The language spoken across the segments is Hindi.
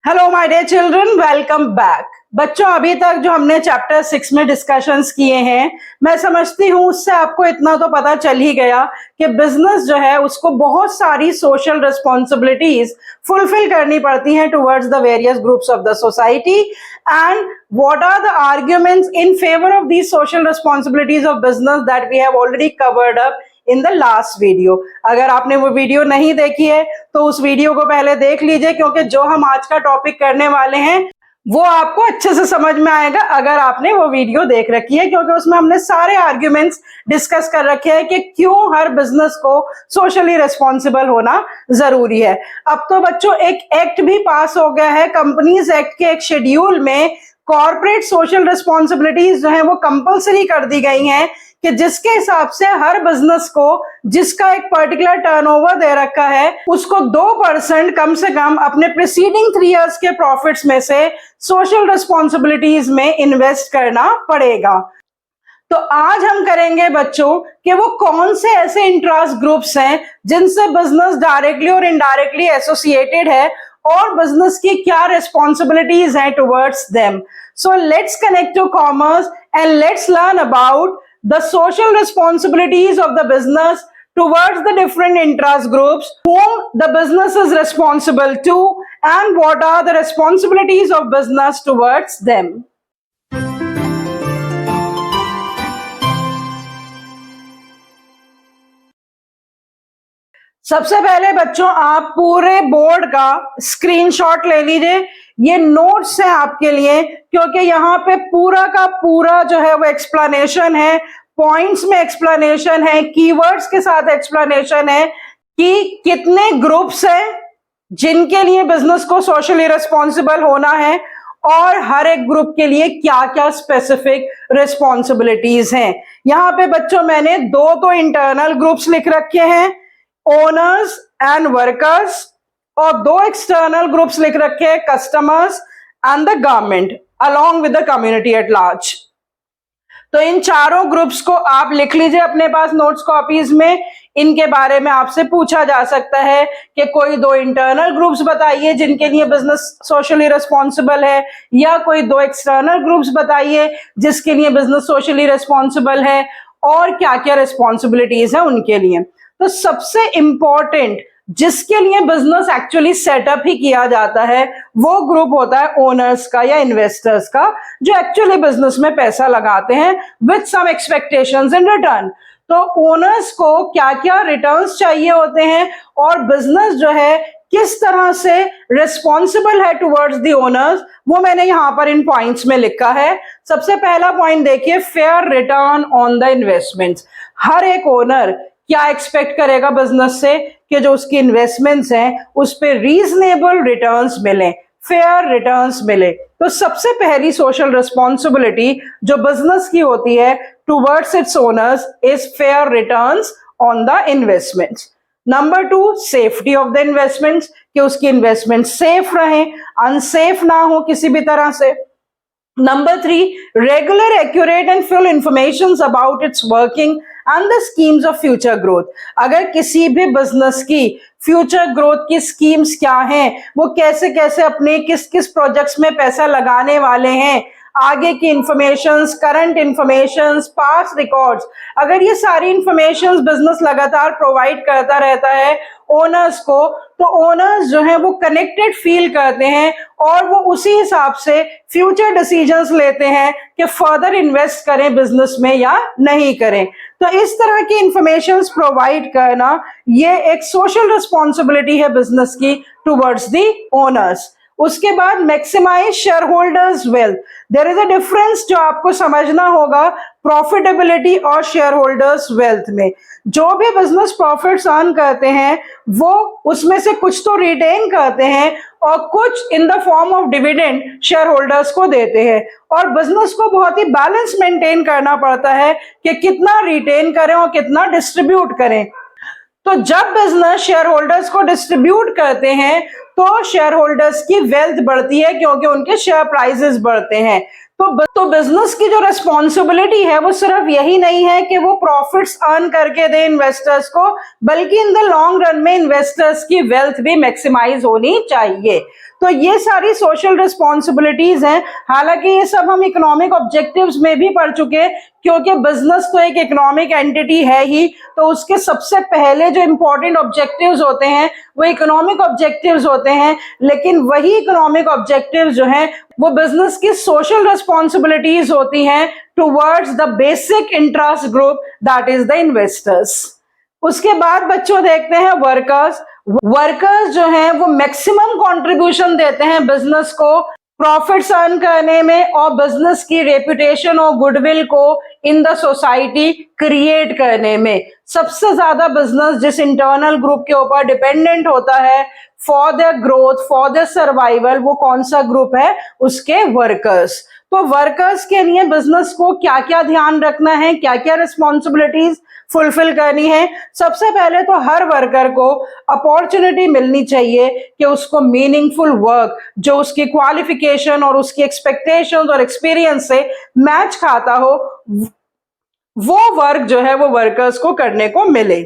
Hello my dear children, welcome back. बच्चों, अभी तक जो हमने चैप्टर 6 में डिस्कशंस किए हैं, मैं समझती हूँ उससे आपको इतना तो पता चल ही गया कि बिजनेस जो है उसको बहुत सारी सोशल रिस्पॉन्सिबिलिटीज फुलफिल करनी पड़ती हैं towards the various groups of the society. And what are the arguments in favour of these social responsibilities of business that we have already covered up in the last video. अगर आपने वो वीडियो नहीं देखी है तो उस वीडियो को पहले देख लीजिए, क्योंकि जो हम आज का टॉपिक करने वाले हैं वो आपको अच्छे से समझ में आएगा अगर आपने वो वीडियो देख रखी है, क्योंकि उसमें हमने सारे आर्ग्यूमेंट्स डिस्कस कर रखे हैं कि क्यों हर बिजनेस को सोशली रिस्पॉन्सिबल होना जरूरी है। अब तो बच्चों एक एक्ट भी पास हो गया है, कंपनीज एक्ट के एक शेड्यूल में कॉर्पोरेट सोशल रिस्पॉन्सिबिलिटीज जो है वो कंपलसरी कर दी गई हैं कि जिसके हिसाब से हर बिजनेस को जिसका एक पर्टिकुलर टर्नओवर दे रखा है उसको 2% कम से कम अपने प्रीसीडिंग 3 इयर्स के प्रॉफिट्स में से सोशल रिस्पॉन्सिबिलिटीज में इन्वेस्ट करना पड़ेगा। तो आज हम करेंगे बच्चों कि वो कौन से ऐसे इंटरेस्ट ग्रुप्स हैं जिनसे बिजनेस डायरेक्टली और इनडायरेक्टली एसोसिएटेड है और बिजनेस की क्या रिस्पॉन्सिबिलिटीज हैं towards them. So let's connect to commerce and let's learn about the social responsibilities of the business towards the different interest groups whom the business is responsible to and what are the responsibilities of business towards them. सबसे पहले बच्चों आप पूरे बोर्ड का स्क्रीनशॉट ले लीजिए। ये नोट्स है आपके लिए, क्योंकि यहाँ पे पूरा का पूरा जो है वो एक्सप्लेनेशन है, पॉइंट्स में एक्सप्लेनेशन है, कीवर्ड्स के साथ एक्सप्लेनेशन है कि कितने ग्रुप्स हैं जिनके लिए बिजनेस को सोशली रिस्पॉन्सिबल होना है और हर एक ग्रुप के लिए क्या क्या स्पेसिफिक रिस्पॉन्सिबिलिटीज हैं। यहाँ पे बच्चों मैंने 2 तो इंटरनल ग्रुप्स लिख रखे हैं, ओनर्स एंड वर्कर्स, और 2 एक्सटर्नल ग्रुप्स लिख रखे हैं, customers and the government along with the community at large. तो इन चारों ग्रुप्स को आप लिख लीजिए अपने पास नोट्स कॉपीज में। इनके बारे में आपसे पूछा जा सकता है कि कोई 2 इंटरनल ग्रुप्स बताइए जिनके लिए बिजनेस सोशली रिस्पॉन्सिबल है, या कोई 2 एक्सटर्नल ग्रुप्स बताइए जिसके लिए बिजनेस सोशली रिस्पॉन्सिबल है, और क्या क्या रिस्पॉन्सिबिलिटीज है उनके लिए। तो सबसे इंपॉर्टेंट जिसके लिए बिजनेस एक्चुअली सेटअप ही किया जाता है वो ग्रुप होता है ओनर्स का या इन्वेस्टर्स का, जो एक्चुअली बिजनेस में पैसा लगाते हैं with some expectations in return. तो ओनर्स को क्या क्या रिटर्न्स चाहिए होते हैं और बिजनेस जो है किस तरह से रिस्पॉन्सिबल है टुवर्ड्स द ओनर्स, वो मैंने यहाँ पर इन पॉइंट्स में लिखा है। सबसे पहला पॉइंट देखिए, fair return on the investments. हर एक ओनर क्या एक्सपेक्ट करेगा बिजनेस से कि जो उसकी इन्वेस्टमेंट्स हैं उस पे रीजनेबल रिटर्न्स मिले, फेयर रिटर्न्स मिले। तो सबसे पहली सोशल रिस्पॉन्सिबिलिटी जो बिजनेस की होती है towards it's owners is fair returns on the investments. Number 2, safety of the investments, कि उसकी इन्वेस्टमेंट सेफ रहे, अनसेफ ना हो किसी भी तरह से। Number 3, regular, accurate and full informations about its working and the schemes of future growth। अगर किसी भी बिजनेस की फ्यूचर ग्रोथ की स्कीम्स क्या हैं, वो कैसे कैसे अपने किस किस प्रोजेक्ट्स में पैसा लगाने वाले हैं, आगे की informations, current informations, past records, अगर ये सारी इंफॉर्मेशंस बिजनेस लगातार प्रोवाइड करता रहता है ओनर्स को, तो ओनर्स जो है वो कनेक्टेड फील करते हैं और वो उसी हिसाब से फ्यूचर डिसीजंस लेते हैं कि फर्दर इन्वेस्ट करें बिजनेस में या नहीं करें। तो इस तरह की इंफॉर्मेशंस प्रोवाइड करना ये एक सोशल रिस्पॉन्सिबिलिटी है बिजनेस की टुवर्ड्स द ओनर्स। उसके बाद maximise shareholders wealth. There is a difference जो आपको समझना होगा प्रॉफिटेबिलिटी और शेयर होल्डर्स वेल्थ में। जो भी बिजनेस प्रॉफिट्स अर्न करते हैं वो उसमें से कुछ तो रिटेन करते हैं और कुछ in the form of dividend share holders को देते हैं, और बिजनेस को बहुत ही बैलेंस मेंटेन करना पड़ता है कि कितना रिटेन करें और कितना डिस्ट्रीब्यूट करें। तो जब बिजनेस शेयर होल्डर्स को डिस्ट्रीब्यूट करते हैं तो शेयर होल्डर्स की वेल्थ बढ़ती है, क्योंकि उनके शेयर प्राइसेस बढ़ते हैं। तो बिजनेस की जो रिस्पॉन्सिबिलिटी है वो सिर्फ यही नहीं है कि वो प्रॉफिट्स अर्न करके दे इन्वेस्टर्स को, बल्कि इन द लॉन्ग रन में इन्वेस्टर्स की वेल्थ भी मैक्सिमाइज होनी चाहिए। तो ये सारी सोशल रिस्पॉन्सिबिलिटीज हैं। हालांकि ये सब हम इकोनॉमिक ऑब्जेक्टिव्स में भी पढ़ चुके, क्योंकि बिजनेस तो एक इकोनॉमिक एंटिटी है ही, तो उसके सबसे पहले जो इंपॉर्टेंट ऑब्जेक्टिव्स होते हैं वो इकोनॉमिक ऑब्जेक्टिव्स होते हैं। लेकिन वही इकोनॉमिक ऑब्जेक्टिव्स जो हैं वो बिजनेस की सोशल रिस्पॉन्सिबिलिटीज होती हैं towards the basic interest group, that is the investors. उसके बाद बच्चों देखते हैं वर्कर्स। वर्कर्स जो हैं वो मैक्सिमम कंट्रीब्यूशन देते हैं बिजनेस को प्रॉफिट्स अर्न करने में और बिजनेस की रेपुटेशन और गुडविल को इन द सोसाइटी क्रिएट करने में। सबसे ज्यादा बिजनेस जिस इंटरनल ग्रुप के ऊपर डिपेंडेंट होता है for their growth, for their survival, वो कौन सा ग्रुप है? उसके वर्कर्स। तो वर्कर्स के लिए बिजनेस को क्या क्या ध्यान रखना है, क्या क्या रिस्पॉन्सिबिलिटीज फुलफिल करनी है? सबसे पहले तो हर वर्कर को अपॉर्चुनिटी मिलनी चाहिए कि उसको मीनिंगफुल वर्क जो उसकी क्वालिफिकेशन और उसकी एक्सपेक्टेशंस और एक्सपीरियंस से मैच खाता हो, वो वर्क जो है वो वर्कर्स को करने को मिले।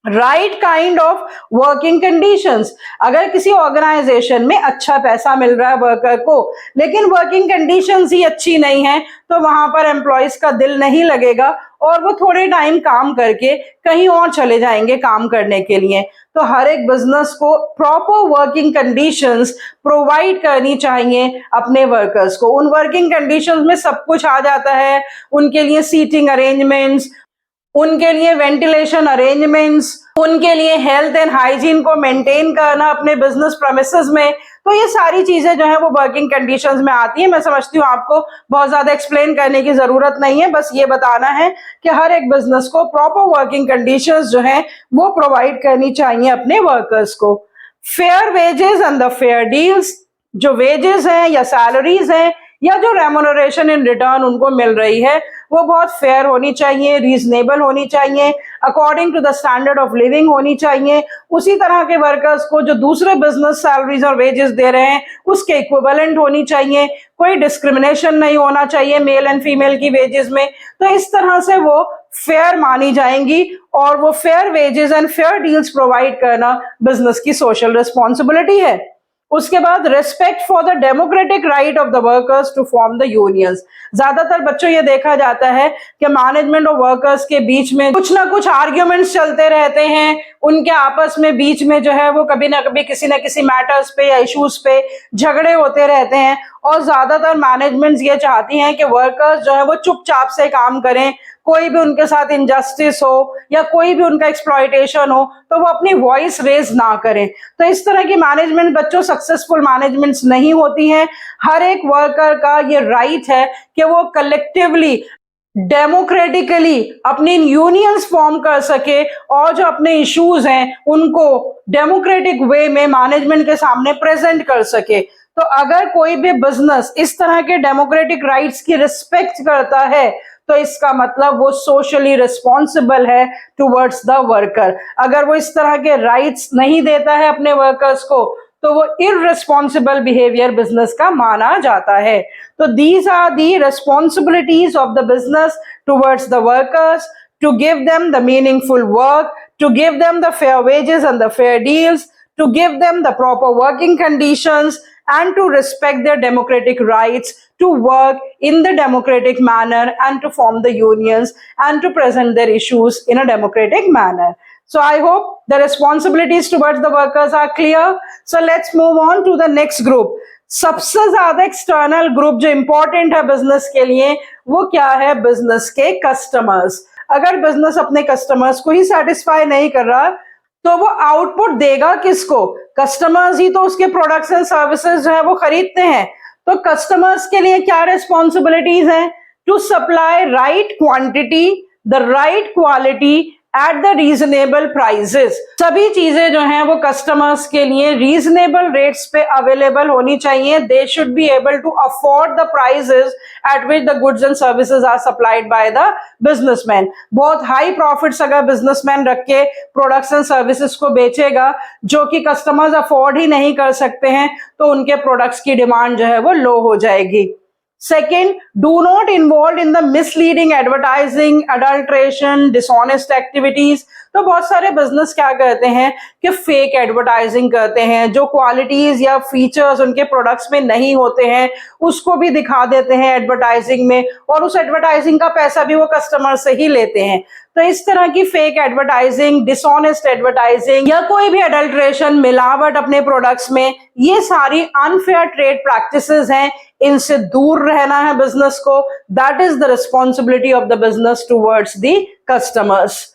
Right kind of working conditions. अगर किसी ऑर्गेनाइजेशन में अच्छा पैसा मिल रहा है वर्कर को, लेकिन वर्किंग कंडीशंस ही अच्छी नहीं है, तो वहां पर एम्प्लॉयज का दिल नहीं लगेगा और वो थोड़े टाइम काम करके कहीं और चले जाएंगे काम करने के लिए। तो हर एक बिजनेस को प्रॉपर वर्किंग कंडीशंस प्रोवाइड करनी चाहिए अपने वर्कर्स को। उन वर्किंग कंडीशंस में सब कुछ आ जाता है, उनके लिए सीटिंग अरेंजमेंट्स, उनके लिए वेंटिलेशन अरेंजमेंट्स, उनके लिए हेल्थ एंड हाइजीन को मेंटेन करना अपने बिजनेस प्रेमिसेस में। तो ये सारी चीजें जो है वो वर्किंग कंडीशंस में आती है। मैं समझती हूँ आपको बहुत ज्यादा एक्सप्लेन करने की जरूरत नहीं है, बस ये बताना है कि हर एक बिजनेस को प्रॉपर वर्किंग कंडीशंस जो है वो प्रोवाइड करनी चाहिए अपने वर्कर्स को। Fair wages and the fair deals. जो वेजेस हैं या सैलरीज हैं या जो रेम्युनरेशन इन रिटर्न उनको मिल रही है वो बहुत फेयर होनी चाहिए, रीजनेबल होनी चाहिए, according to the standard of living होनी चाहिए। उसी तरह के वर्कर्स को जो दूसरे बिजनेस सैलरीज और वेजेस दे रहे हैं उसके इक्विवेलेंट होनी चाहिए। कोई डिस्क्रिमिनेशन नहीं होना चाहिए मेल एंड फीमेल की वेजेस में। तो इस तरह से वो फेयर मानी जाएंगी और वो fair wages and fair deals provide करना बिजनेस की सोशल रिस्पॉन्सिबिलिटी है। उसके बाद respect for the democratic right of the workers to form the unions. ज्यादातर बच्चों ये देखा जाता है कि मैनेजमेंट और वर्कर्स के बीच में कुछ ना कुछ आर्ग्यूमेंट्स चलते रहते हैं, उनके आपस में बीच में जो है वो कभी ना कभी किसी ना किसी मैटर्स पे या इश्यूज पे झगड़े होते रहते हैं। और ज्यादातर मैनेजमेंट्स ये चाहती हैं कि वर्कर्स जो है वो चुपचाप से काम करें, कोई भी उनके साथ इनजस्टिस हो या कोई भी उनका एक्सप्लॉयटेशन हो तो वो अपनी वॉइस रेज ना करें। तो इस तरह की मैनेजमेंट बच्चों सक्सेसफुल मैनेजमेंट्स नहीं होती हैं। हर एक वर्कर का ये राइट है कि वो कलेक्टिवली डेमोक्रेटिकली अपनी यूनियंस फॉर्म कर सके और जो अपने इश्यूज हैं उनको डेमोक्रेटिक वे में मैनेजमेंट के सामने प्रेजेंट कर सके। तो अगर कोई भी बिजनेस इस तरह के डेमोक्रेटिक राइट्स की रिस्पेक्ट करता है तो इसका मतलब वो सोशली रिस्पॉन्सिबल है टुवर्ड्स द वर्कर। अगर वो इस तरह के राइट्स नहीं देता है अपने वर्कर्स को तो वो इररिस्पॉन्सिबल बिहेवियर बिजनेस का माना जाता है। तो these are the responsibilities of the business towards the workers, to give them the meaningful work, to give them the fair wages and the fair deals, to give them the proper working conditions and to respect their democratic rights to work in the democratic manner and to form the unions and to present their issues in a democratic manner. So I hope the responsibilities towards the workers are clear. So let's move on to the next group. सबसे ज्यादा एक्सटर्नल ग्रुप जो इंपॉर्टेंट है बिजनेस के लिए वो क्या है? बिजनेस के कस्टमर्स। अगर बिजनेस अपने कस्टमर्स को ही सेटिस्फाई नहीं कर रहा तो वो आउटपुट देगा किसको? कस्टमर्स ही तो उसके प्रोडक्ट्स एंड सर्विसेज जो है वो खरीदते हैं। तो कस्टमर्स के लिए क्या रिस्पॉन्सिबिलिटीज हैं? To supply right quantity, the right quality at the reasonable prices. सभी चीजें जो हैं वो कस्टमर्स के लिए रीजनेबल रेट्स पे अवेलेबल होनी चाहिए। They should be able to afford the prices at which the goods and services are supplied by the businessman. बहुत हाई प्रॉफिट्स अगर बिजनेसमैन रख के प्रोडक्ट्स एंड सर्विसेज को बेचेगा जो कि कस्टमर्स अफोर्ड ही नहीं कर सकते हैं तो उनके प्रोडक्ट्स की डिमांड जो है वो लो हो जाएगी। Second, do not involve in the misleading advertising, adulteration, dishonest activities. तो बहुत सारे बिजनेस क्या करते हैं कि फेक एडवर्टाइजिंग करते हैं, जो क्वालिटीज या फीचर्स उनके प्रोडक्ट्स में नहीं होते हैं उसको भी दिखा देते हैं एडवर्टाइजिंग में, और उस एडवर्टाइजिंग का पैसा भी वो कस्टमर से ही लेते हैं। तो इस तरह की फेक एडवर्टाइजिंग, डिसऑनेस्ट एडवर्टाइजिंग या कोई भी अडल्ट्रेशन, मिलावट अपने प्रोडक्ट्स में, ये सारी अनफेयर ट्रेड प्रैक्टिसेस हैं, इनसे दूर रहना है बिजनेस को। That is the responsibility of the business towards the customers.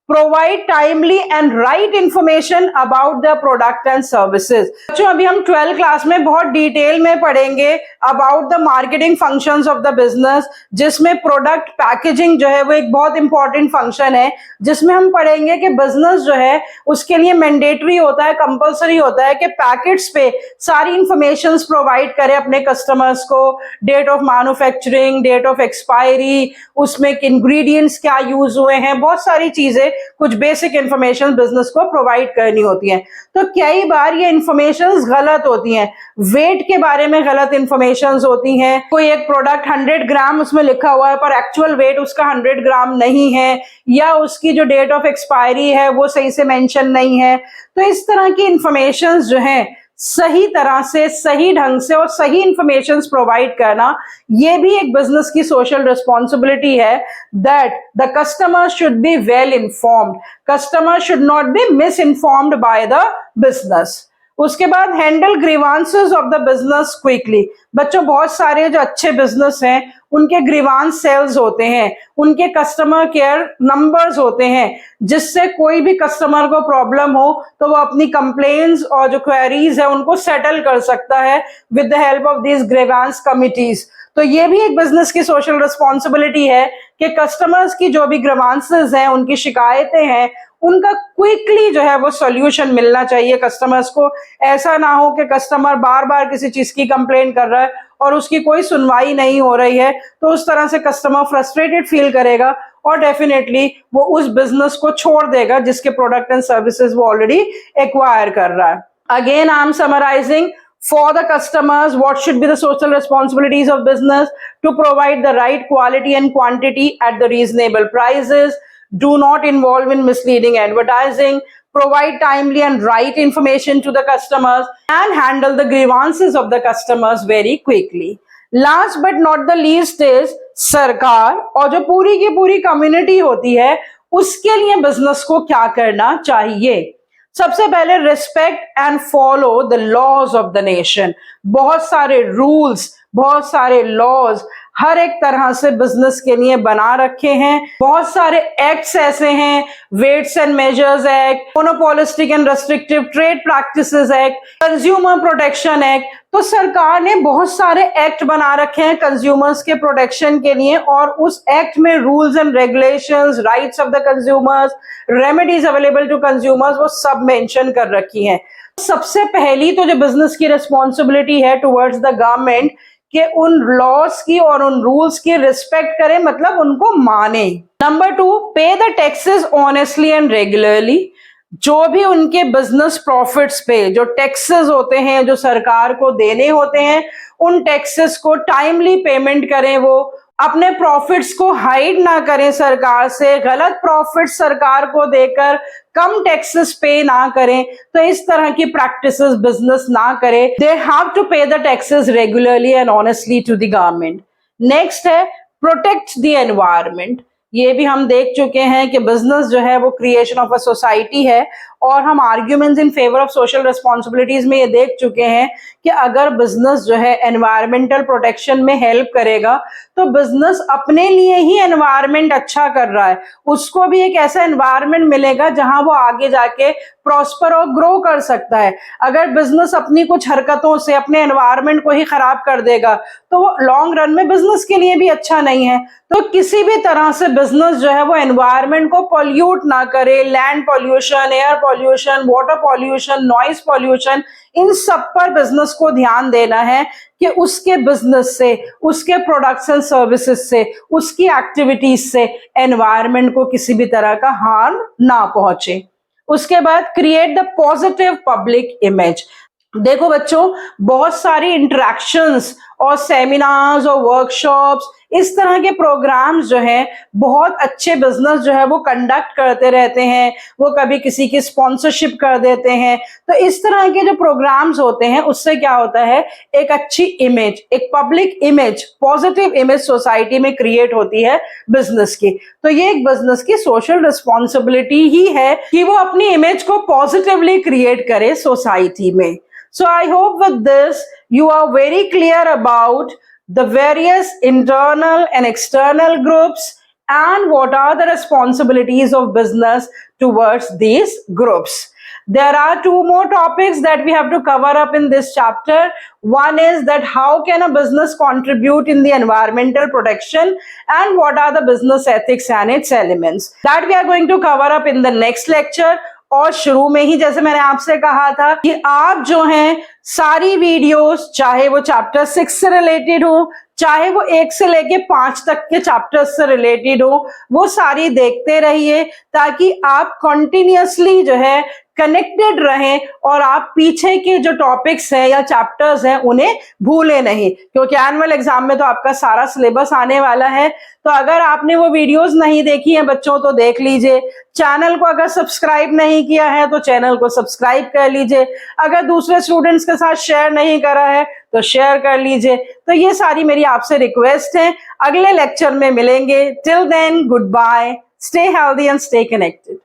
Provide timely and right information about the product and services. बच्चों अभी हम 12th क्लास में बहुत डिटेल में पढ़ेंगे about the marketing functions of the business, जिसमें प्रोडक्ट पैकेजिंग जो है वो एक बहुत इंपॉर्टेंट फंक्शन है, जिसमें हम पढ़ेंगे कि बिजनेस जो है उसके लिए मैंडेटरी होता है, कंपल्सरी होता है कि पैकेट्स पे सारी इंफॉर्मेशन प्रोवाइड करे अपने कस्टमर्स को, date of manufacturing, date of expiry, उसमें इंग्रेडिएंट्स क्या यूज हुए हैं, बहुत सारी चीजें, कुछ बेसिक इंफॉर्मेशन बिजनेस को प्रोवाइड करनी होती है। तो कई बार ये इंफॉर्मेशन गलत होती हैं, वेट के बारे में गलत इंफॉर्मेशन होती हैं, कोई एक प्रोडक्ट 100 ग्राम उसमें लिखा हुआ है पर एक्चुअल वेट उसका 100 ग्राम नहीं है, या उसकी जो डेट ऑफ एक्सपायरी है वो सही से मेंशन नहीं है। तो इस तरह की इंफॉर्मेशन जो है सही तरह से, सही ढंग से और सही इंफॉर्मेशन प्रोवाइड करना, ये भी एक बिजनेस की सोशल रिस्पॉन्सिबिलिटी है, that the customer should be well informed, customer should not be miss informed by the business. उसके बाद handle grievances of the business quickly. बच्चों बहुत सारे जो अच्छे बिजनेस हैं उनके ग्रीवांस सेल्स होते हैं, उनके कस्टमर केयर नंबर्स होते हैं, जिससे कोई भी कस्टमर को प्रॉब्लम हो तो वो अपनी कंप्लेंट्स और जो क्वेरीज है उनको सेटल कर सकता है with the help of these grievance committees. तो ये भी एक बिजनेस की सोशल रिस्पॉन्सिबिलिटी है कि कस्टमर्स की जो भी ग्रीवांसेस हैं, उनकी शिकायतें हैं, उनका क्विकली जो है वो सॉल्यूशन मिलना चाहिए कस्टमर्स को। ऐसा ना हो कि कस्टमर बार बार किसी चीज की कंप्लेंट कर रहा है और उसकी कोई सुनवाई नहीं हो रही है, तो उस तरह से कस्टमर फ्रस्ट्रेटेड फील करेगा और डेफिनेटली वो उस बिजनेस को छोड़ देगा जिसके प्रोडक्ट एंड सर्विसेज वो ऑलरेडी एक्वायर कर रहा है। Again I am summarising for the customers what should be the social responsibilities of business: to provide the right quality and quantity at the reasonable prices, do not involve in misleading advertising, provide timely and right information to the customers, and handle the grievances of the customers very quickly. Last but not the least is सरकार और जो पूरी की पूरी कम्युनिटी होती है उसके लिए बिजनेस को क्या करना चाहिए। सबसे पहले respect and follow the laws of the nation. बहुत सारे रूल्स, बहुत सारे लॉज हर एक तरह से बिजनेस के लिए बना रखे हैं। बहुत सारे एक्ट्स ऐसे हैं, weights and measures act, monopolistic and restrictive trade practices act, consumer protection act. तो सरकार ने बहुत सारे एक्ट बना रखे हैं कंज्यूमर्स के प्रोटेक्शन के लिए, और उस एक्ट में rules and regulations, rights of the consumers, remedies available to consumers, वो सब मेंशन कर रखी हैं। सबसे पहली तो जो बिजनेस की रिस्पॉन्सिबिलिटी है टुवर्ड्स द गवर्नमेंट कि उन लॉज की और उन रूल्स की रिस्पेक्ट करें, मतलब उनको माने। नंबर 2, पे the taxes honestly and regularly. जो भी उनके बिजनेस प्रॉफिट्स पे जो टैक्सेस होते हैं, जो सरकार को देने होते हैं, उन टैक्सेस को टाइमली पेमेंट करें। वो अपने प्रॉफिट्स को हाइड ना करें सरकार से, गलत प्रॉफिट सरकार को देकर कम टैक्सेस पे ना करें। तो इस तरह की प्रैक्टिसेस बिजनेस ना करें। They have to pay the taxes regularly and honestly to the government. Next है प्रोटेक्ट द एनवायरनमेंट। ये भी हम देख चुके हैं कि बिजनेस जो है वो क्रिएशन ऑफ अ सोसाइटी है, और हम arguments in favour of social responsibilities में ये देख चुके हैं कि अगर बिजनेस जो है एनवायरमेंटल प्रोटेक्शन में हेल्प करेगा तो बिजनेस अपने लिए ही एनवायरमेंट अच्छा कर रहा है, उसको भी एक ऐसा एनवायरमेंट मिलेगा जहां वो आगे जाके प्रॉस्पर और ग्रो कर सकता है। अगर बिजनेस अपनी कुछ हरकतों से अपने एनवायरमेंट को ही खराब कर देगा तो वो लॉन्ग रन में बिजनेस के लिए भी अच्छा नहीं है। तो किसी भी तरह से बिजनेस जो है वो एनवायरमेंट को पॉल्यूट ना करे। Land pollution, air pollution, water pollution, noise pollution, इन सब पर बिजनेस को ध्यान देना है कि उसके बिजनेस से, उसके प्रोडक्ट्स एंड सर्विसेज से, उसकी एक्टिविटीज से एनवायरमेंट को किसी भी तरह का हार्म ना पहुंचे। उसके बाद create the positive public image. देखो बच्चों, बहुत सारी इंटरेक्शंस और सेमिनार्स और वर्कशॉप्स, इस तरह के प्रोग्राम्स जो है बहुत अच्छे बिजनेस जो है वो कंडक्ट करते रहते हैं, वो कभी किसी की स्पॉन्सरशिप कर देते हैं। तो इस तरह के जो प्रोग्राम्स होते हैं उससे क्या होता है, एक अच्छी इमेज, एक public image, positive image society में क्रिएट होती है बिजनेस की। तो ये एक बिजनेस की सोशल रिस्पॉन्सिबिलिटी ही है कि वो अपनी इमेज को पॉजिटिवली क्रिएट करे सोसाइटी में। So I hope with this you are very clear about the various internal and external groups and what are the responsibilities of business towards these groups. There are two more topics that we have to cover up in this chapter. One is that how can a business contribute in the environmental protection and what are the business ethics and its elements. That we are going to cover up in the next lecture. और शुरू में ही जैसे मैंने आपसे कहा था कि आप जो हैं सारी वीडियोस, चाहे वो चैप्टर 6 से रिलेटेड हो, चाहे वो 1 से लेके 5 तक के चैप्टर्स से रिलेटेड हो, वो सारी देखते रहिए ताकि आप कंटिन्यूअसली जो है कनेक्टेड रहें और आप पीछे के जो टॉपिक्स हैं या चैप्टर्स हैं उन्हें भूले नहीं, क्योंकि एनुअल एग्जाम में तो आपका सारा सिलेबस आने वाला है। तो अगर आपने वो वीडियोस नहीं देखी हैं बच्चों तो देख लीजिए। चैनल को अगर सब्सक्राइब नहीं किया है तो चैनल को सब्सक्राइब कर लीजिए। अगर दूसरे स्टूडेंट्स के साथ शेयर नहीं करा है तो शेयर कर लीजिए। तो ये सारी मेरी आपसे रिक्वेस्ट है। अगले लेक्चर में मिलेंगे। Till then goodbye, stay healthy and stay connected.